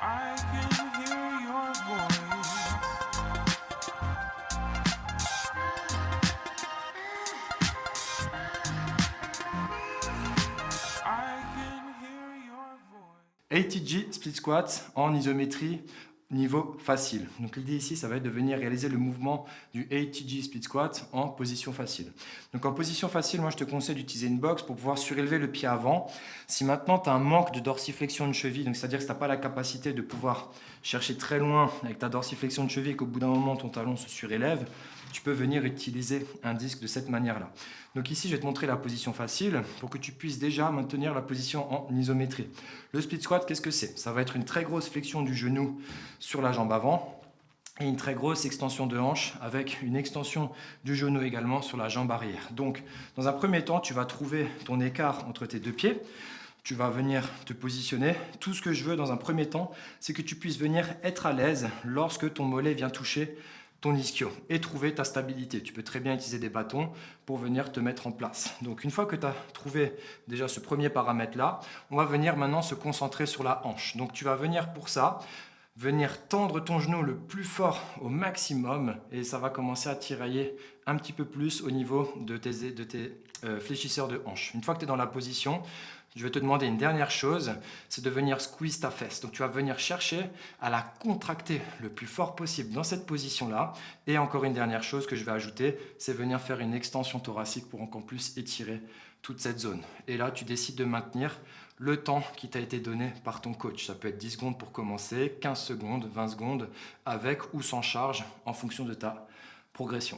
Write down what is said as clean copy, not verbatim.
I can hear your voice. I can hear your voice. ATG split squat en isométrie niveau facile. Donc l'idée ici, ça va être de venir réaliser le mouvement du ATG split squat en position facile. Donc en position facile, moi je te conseille d'utiliser une box pour pouvoir surélever le pied avant. Si maintenant tu as un manque de dorsiflexion de cheville, donc c'est-à-dire que tu n'as pas la capacité de pouvoir chercher très loin avec ta dorsiflexion de cheville et qu'au bout d'un moment ton talon se surélève, tu peux venir utiliser un disque de cette manière-là. Donc ici, je vais te montrer la position facile pour que tu puisses déjà maintenir la position en isométrie. Le split squat, qu'est-ce que c'est? Ça va être une très grosse flexion du genou sur la jambe avant et une très grosse extension de hanche avec une extension du genou également sur la jambe arrière. Donc, dans un premier temps, tu vas trouver ton écart entre tes deux pieds. Tu vas venir te positionner. Tout ce que je veux dans un premier temps, c'est que tu puisses venir être à l'aise lorsque ton mollet vient toucher ton ischio et trouver ta stabilité. Tu peux très bien utiliser des bâtons pour venir te mettre en place. Donc une fois que tu as trouvé déjà ce premier paramètre-là, on va venir maintenant se concentrer sur la hanche. Donc tu vas venir pour ça, venir tendre ton genou le plus fort au maximum et ça va commencer à tirailler un petit peu plus au niveau de tes fléchisseurs de hanche. Une fois que tu es dans la position, je vais te demander une dernière chose, c'est de venir squeeze ta fesse. Donc tu vas venir chercher à la contracter le plus fort possible dans cette position-là. Et encore une dernière chose que je vais ajouter, c'est venir faire une extension thoracique pour encore plus étirer toute cette zone. Et là, tu décides de maintenir le temps qui t'a été donné par ton coach. Ça peut être 10 secondes pour commencer, 15 secondes, 20 secondes, avec ou sans charge, en fonction de ta progression.